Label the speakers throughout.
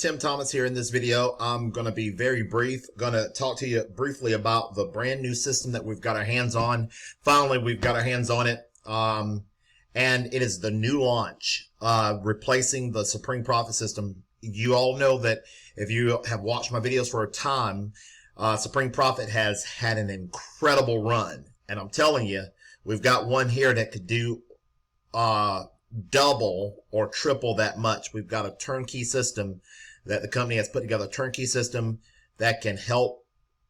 Speaker 1: Tim Thomas here. In this video, I'm going to be very brief. Going to talk to you briefly about the brand new system that we've got our hands on. Finally, we've got our hands on it. And it is the new launch, replacing the Supreme Profit system. You all know that if you have watched my videos for a time, Supreme Profit has had an incredible run. And I'm telling you, we've got one here that could do, double or triple that much. We've got a turnkey system that the company has put together, a turnkey system that can help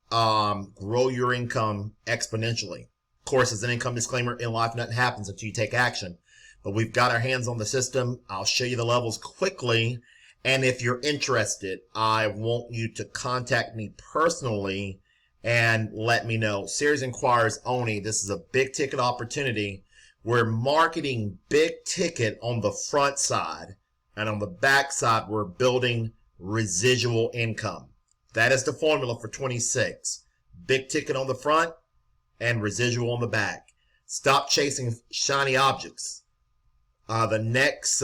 Speaker 1: grow your income exponentially. Of course, as an income disclaimer, in life nothing happens until you take action. But we've got our hands on the system. I'll show you the levels quickly. And if you're interested, I want you to contact me personally and let me know. Series Inquires only. This is a big ticket opportunity. We're marketing big ticket on the front side, and on the back side, we're building residual income. That is the formula for 26. Big ticket on the front and residual on the back. Stop chasing shiny objects. The next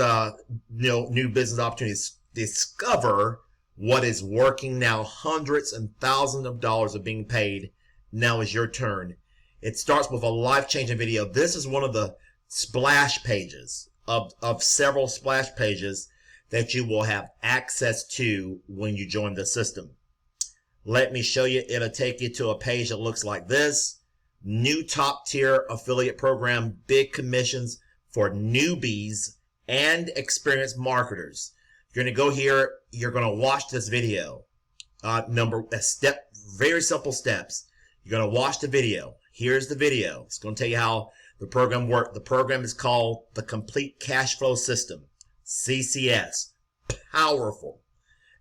Speaker 1: new business opportunities. Discover what is working now. Hundreds and thousands of dollars are being paid. Now is your turn. It starts with a life-changing video. This is one of the splash pages of several splash pages that you will have access to when you join the system. Let me show you. It'll take you to a page that looks like this. New top-tier affiliate program, big commissions for newbies and experienced marketers. You're going to go here. You're going to watch this video. Very simple steps. You're going to watch the video. Here's the video. It's going to tell you how the program works. The program is called the Complete Cash Flow System, CCS. Powerful.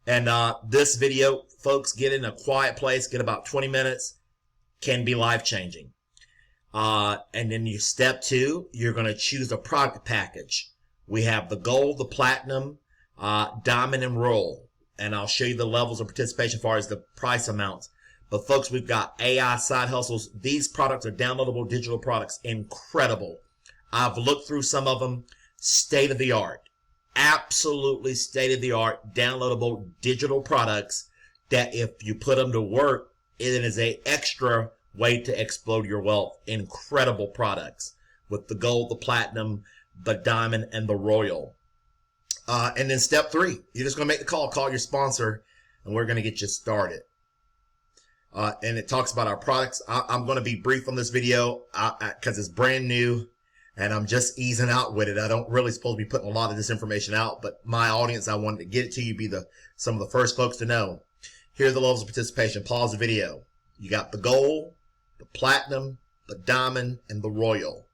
Speaker 1: And this video, folks, get in a quiet place, get about 20 minutes, can be life-changing. And then you step 2, you're going to choose a product package. We have the gold, the platinum, diamond, and royal. And I'll show you the levels of participation as far as the price amounts. But folks, we've got AI side hustles. These products are downloadable digital products. Incredible. I've looked through some of them. State of the art. Absolutely state of the art downloadable digital products that if you put them to work, it is an extra way to explode your wealth. Incredible products with the gold, the platinum, the diamond, and the royal. And then step 3, you're just going to make the call. Call your sponsor, and we're going to get you started. And it talks about our products. I'm going to be brief on this video because it's brand new and I'm just easing out with it. I don't really supposed to be putting a lot of this information out, but my audience, I wanted to get it to you, be some of the first folks to know. Here are the levels of participation. Pause the video. You got the gold, the platinum, the diamond, and the royal.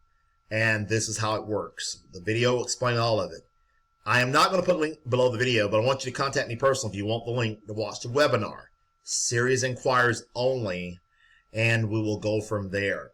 Speaker 1: And this is how it works. The video will explain all of it. I am not going to put a link below the video, but I want you to contact me personally if you want the link to watch the webinar. Series Inquires only, and we will go from there.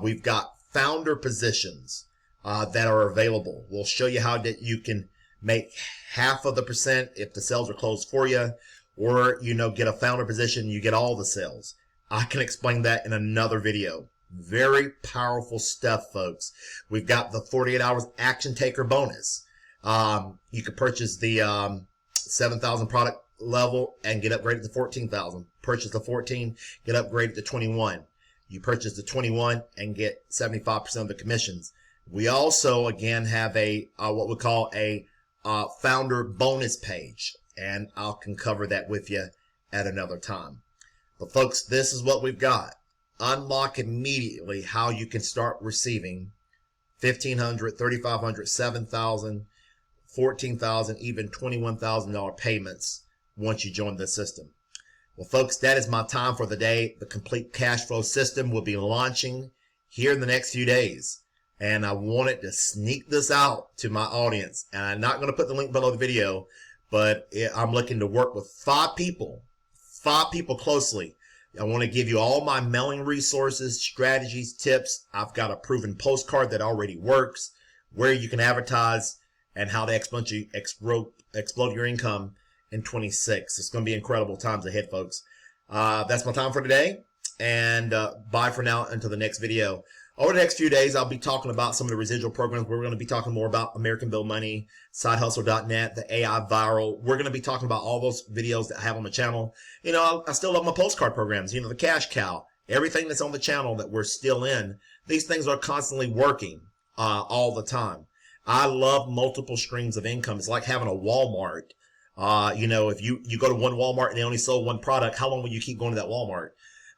Speaker 1: We've got founder positions that are available. We'll show you how that you can make half of the percent if the sales are closed for you, or get a founder position, you get all the sales. I can explain that in another video. Very powerful stuff, folks. We've got the 48 hours action taker bonus. You can purchase the 7,000 product level and get upgraded to 14,000. Purchase the 14, get upgraded to 21. You purchase the 21 and get 75% of the commissions. We also again have a what we call a founder bonus page, and I can cover that with you at another time. But folks, this is what we've got. Unlock immediately how you can start receiving $1,500, $3,500, $7,000, $14,000, even $21,000 payments once you join the system. Well, folks, that is my time for the day. The Complete Cash Flow System will be launching here in the next few days. And I wanted to sneak this out to my audience. And I'm not going to put the link below the video, but I'm looking to work with 5 people closely. I want to give you all my mailing resources, strategies, tips. I've got a proven postcard that already works, where you can advertise, and how to explode your income in 26. It's going to be incredible times ahead, folks. That's my time for today. And bye for now until the next video. Over the next few days, I'll be talking about some of the residual programs. We're going to be talking more about American Bill Money, SideHustle.net, the AI Viral. We're going to be talking about all those videos that I have on the channel. You know, I still love my postcard programs, you know, the Cash Cow, everything that's on the channel that we're still in. These things are constantly working all the time. I love multiple streams of income. It's like having a Walmart. You know, if you go to one Walmart and they only sold one product, how long will you keep going to that Walmart?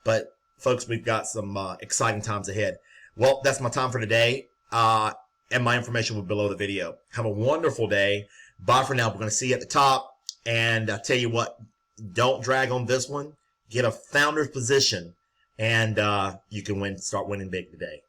Speaker 1: But folks, we've got some exciting times ahead. Well, that's my time for today. And my information will be below the video. Have a wonderful day. Bye for now. We're going to see you at the top. And I tell you what, don't drag on this one. Get a founder's position and you can start winning big today.